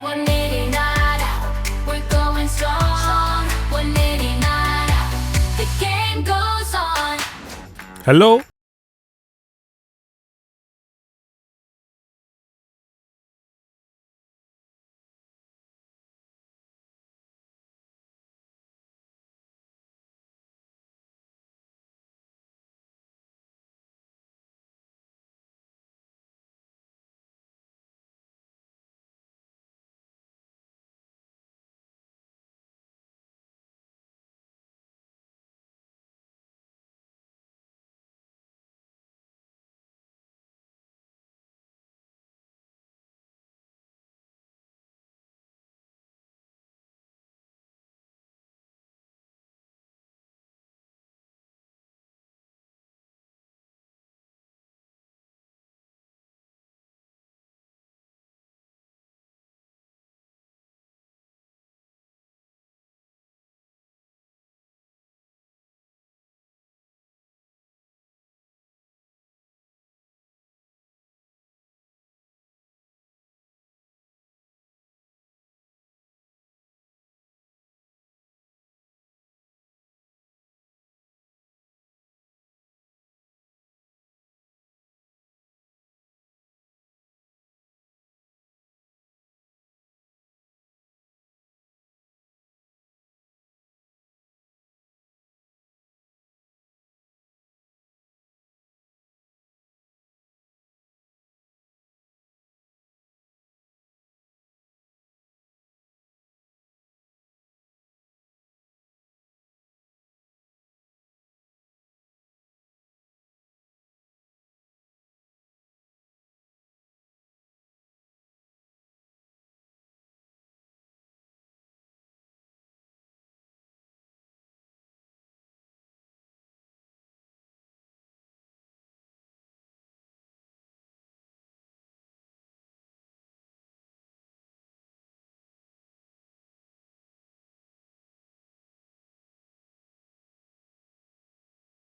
189 out, we're going strong. 189 out, the game goes on. Hello.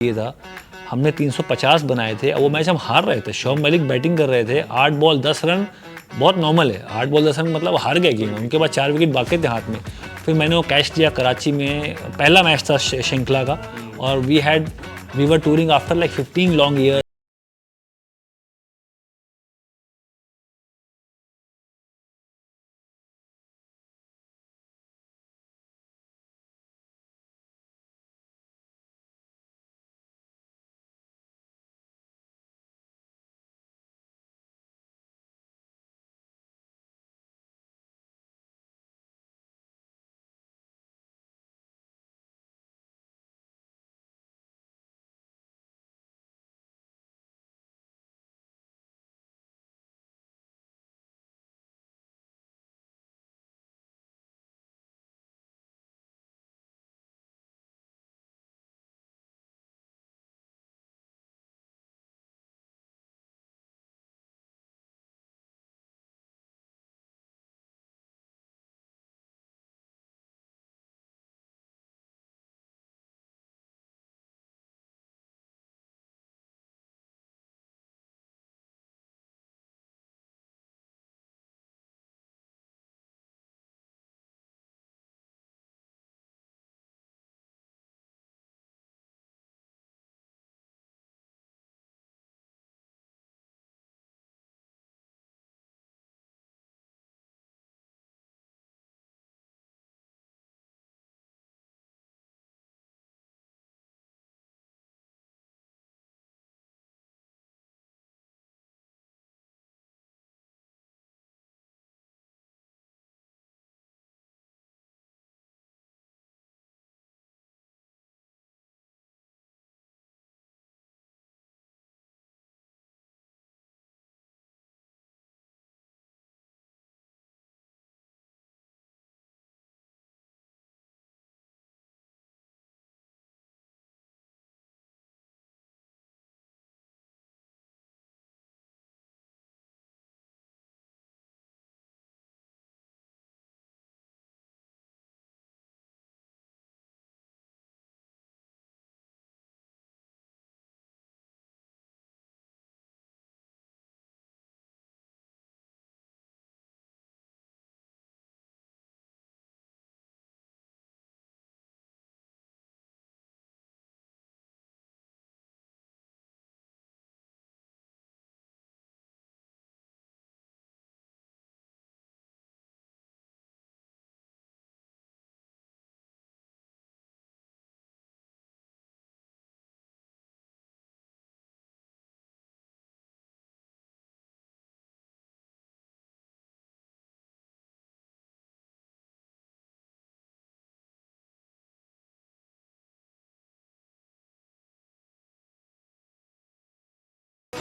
ये था, हमने 350 बनाए थे। वो मैच हम हार रहे थे, शोएब मलिक बैटिंग कर रहे थे, 8 बॉल 10 रन बहुत नॉर्मल है। 8 बॉल 10 रन मतलब हार गए गेम। उनके बाद 4 विकेट बाकी थे हाथ में। फिर मैंने वो कैच दिया कराची में, पहला मैच था श्रृंखला का, और we were touring after like 15 long year.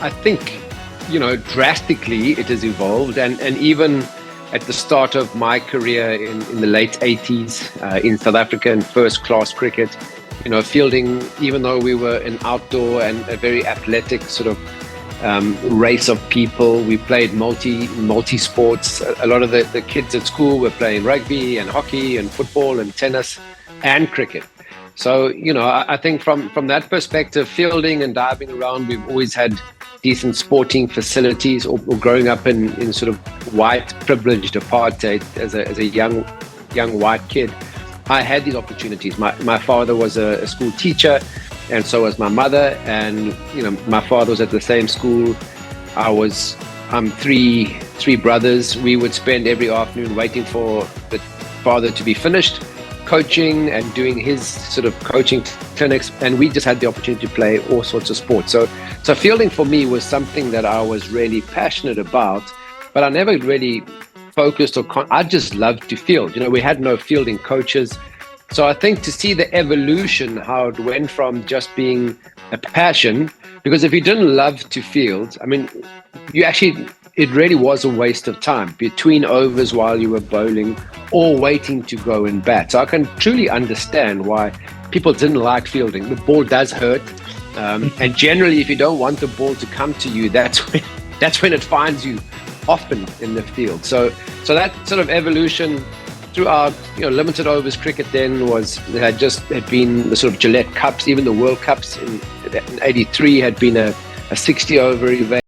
I think, drastically it has evolved. And even at the start of my career in the late 80s in South Africa in first class cricket, fielding, even though we were an outdoor and a very athletic sort of race of people, we played multi sports. A lot of the kids at school were playing rugby and hockey and football and tennis and cricket. So, I think from that perspective, fielding and diving around, we've always had decent sporting facilities, or growing up in sort of white privileged apartheid as a young white kid. I had these opportunities. My father was a school teacher, and so was my mother. And my father was at the same school. I'm three brothers. We would spend every afternoon waiting for the father to be finished coaching and doing his sort of coaching clinics, and we just had the opportunity to play all sorts of sports. So fielding for me was something that I was really passionate about, but I never really focused I just loved to field. We had no fielding coaches. So I think to see the evolution, how it went from just being a passion, because if you didn't love to field, I mean, it really was a waste of time between overs while you were bowling or waiting to go and bat. So I can truly understand why people didn't like fielding. The ball does hurt. And generally, if you don't want the ball to come to you, that's when it finds you often in the field. So that sort of evolution throughout, limited overs cricket then had been the sort of Gillette Cups, even the World Cups in '83 had been a 60 over event.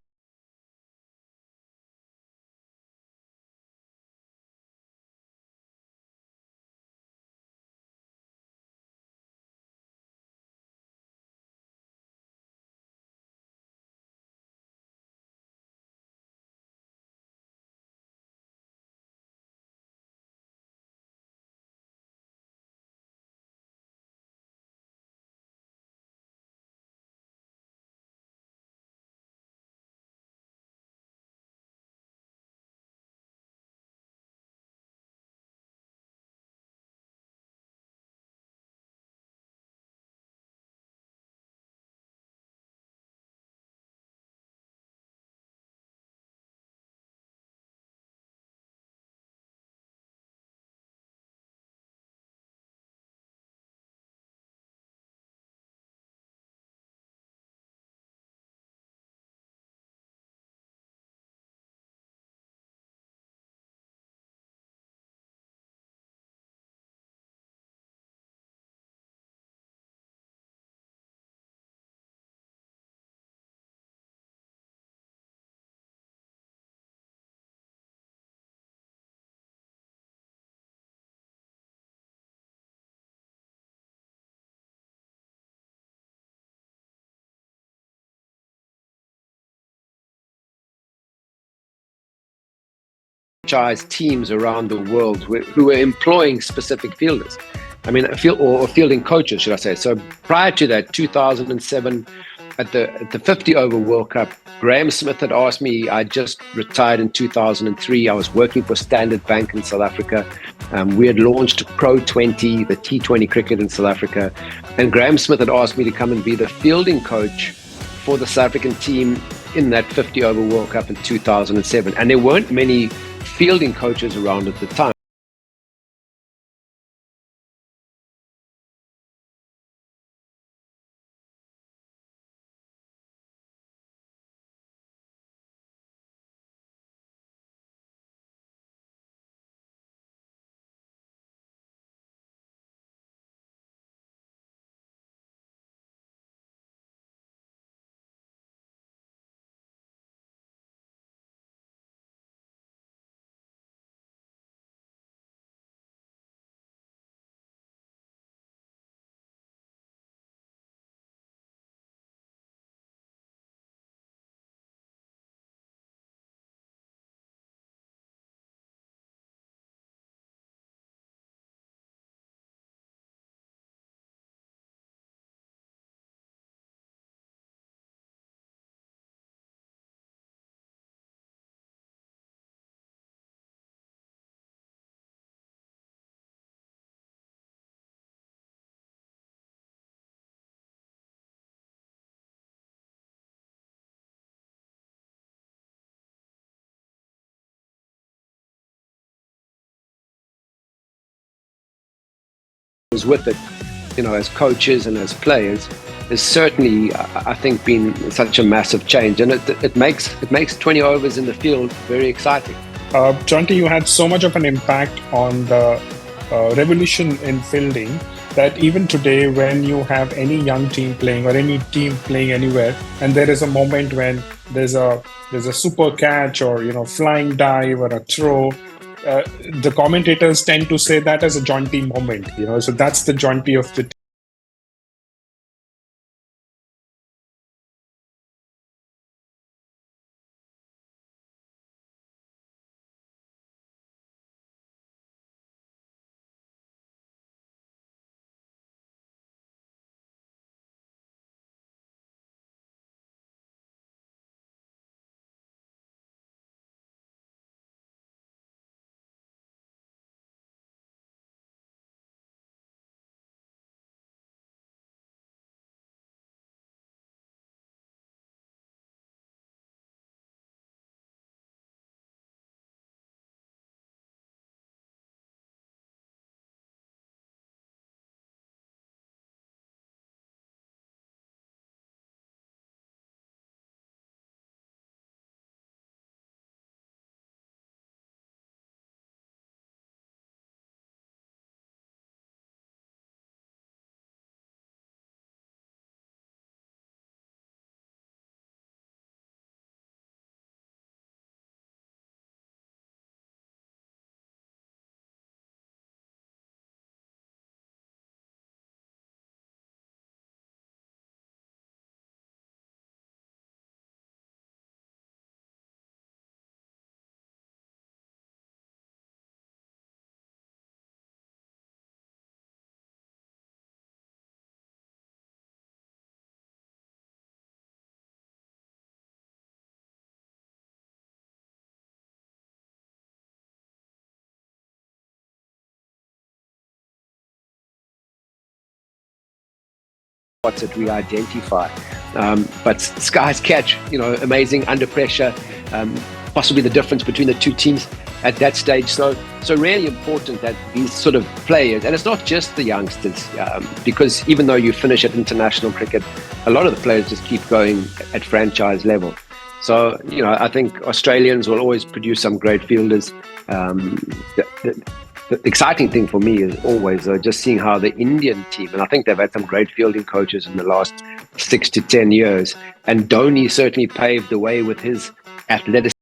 Teams around the world who were employing specific fielders. I mean, or fielding coaches, should I say. So prior to that, 2007, at the 50 over World Cup, Graham Smith had asked me. I just retired in 2003. I was working for Standard Bank in South Africa. We had launched Pro 20, the T20 cricket in South Africa. And Graham Smith had asked me to come and be the fielding coach for the South African team in that 50 over World Cup in 2007. And there weren't many fielding coaches around at the time. was with it, as coaches and as players, has certainly, I think, been such a massive change, and it makes 20 overs in the field very exciting. Jonty, you had so much of an impact on the revolution in fielding that even today, when you have any young team playing or any team playing anywhere, and there is a moment when there's a super catch or flying dive or a throw, the commentators tend to say that as a Jonty moment. So that's the Jonty of the team. Spots that we identify. But Sky's catch, amazing under pressure, possibly the difference between the two teams at that stage. So really important that these sort of players, and it's not just the youngsters, because even though you finish at international cricket, a lot of the players just keep going at franchise level. So, I think Australians will always produce some great fielders. The exciting thing for me is always just seeing how the Indian team, and I think they've had some great fielding coaches in the last 6 to 10 years, and Dhoni certainly paved the way with his athleticism.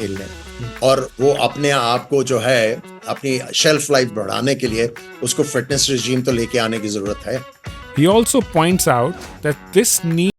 खेल लें और वो अपने आप को जो है अपनी शेल्फ लाइफ बढ़ाने के लिए उसको फिटनेस रिजीम तो लेके आने की जरूरत है. He also points out that this need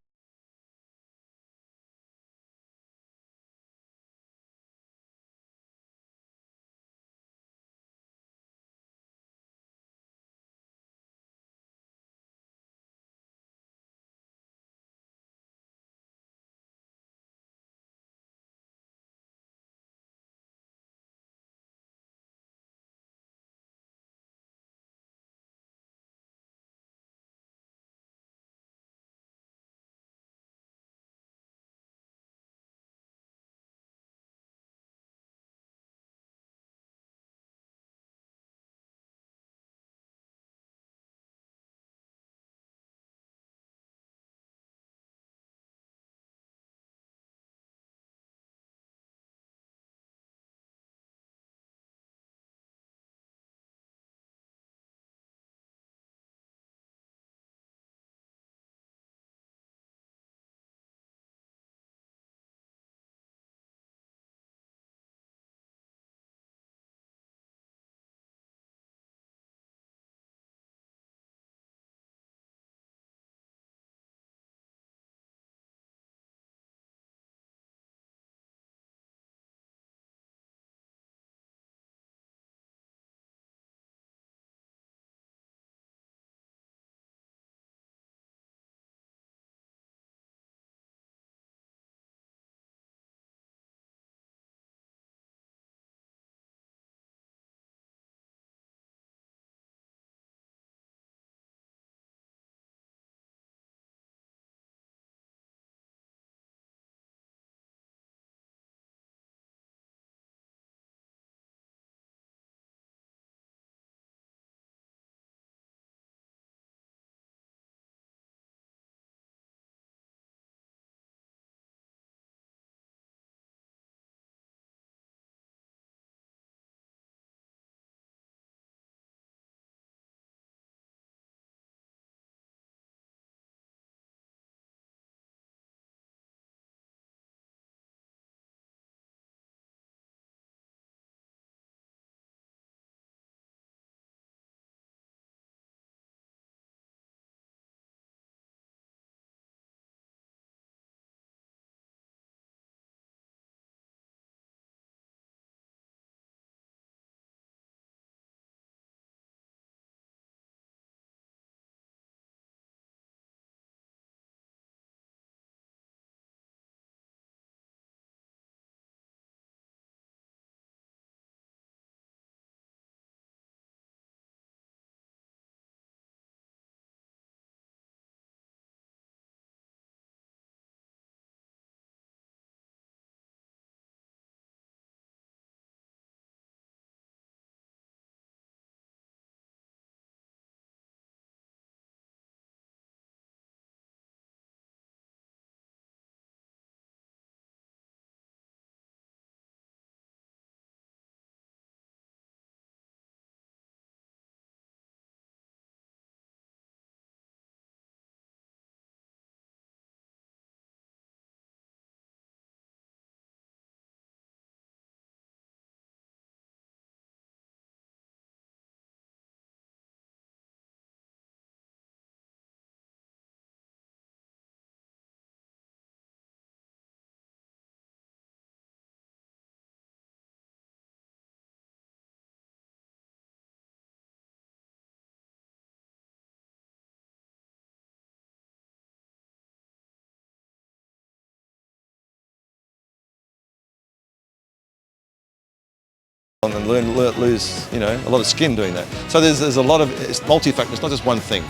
and lose, a lot of skin doing that. So there's a lot of, it's multi-factor, it's not just one thing.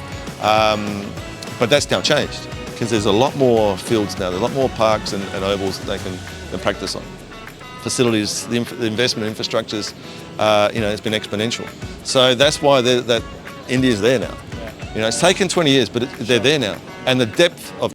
But that's now changed because there's a lot more fields now, there's a lot more parks and ovals that they can practice on. Facilities, the investment in infrastructures, it's been exponential. So that's why that India's there now. It's taken 20 years, but they're there now. And the depth of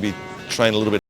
be trained a little bit.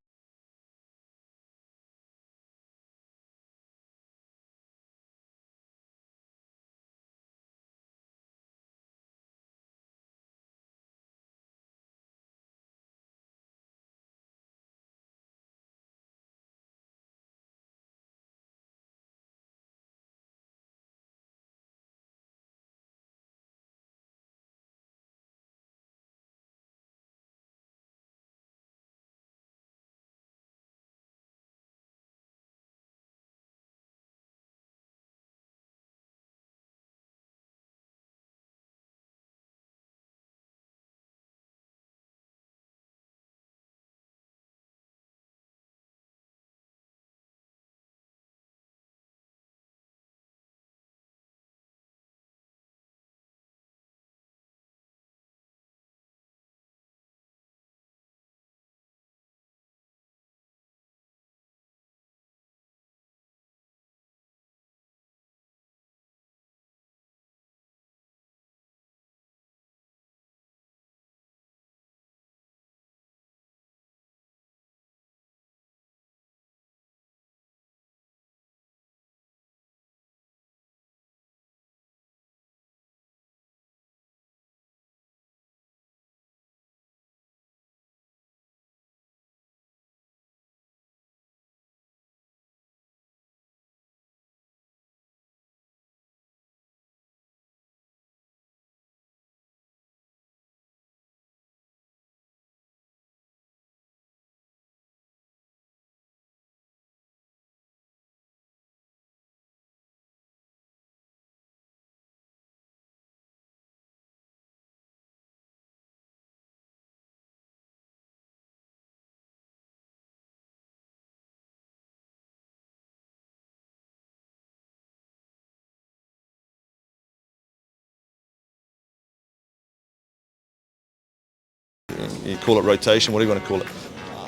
You call it rotation, what do you want to call it?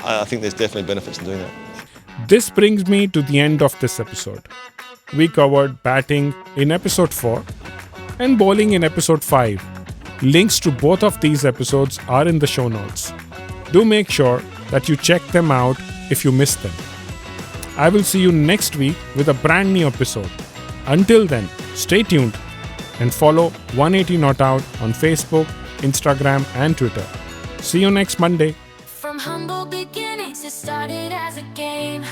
I think there's definitely benefits in doing that. This brings me to the end of this episode. We covered batting in episode 4, and bowling in episode 5. Links to both of these episodes are in the show notes. Do make sure that you check them out if you missed them. I will see you next week with a brand new episode. Until then, stay tuned and follow 180 Not Out on Facebook, Instagram, and Twitter. See you next Monday. From humble beginnings, it started as a game.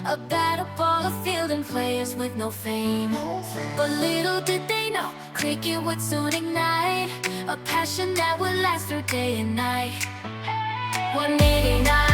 A battle ball, a field, and players with no fame. But little did they know, cricket would soon ignite a passion that would last through day and night. 189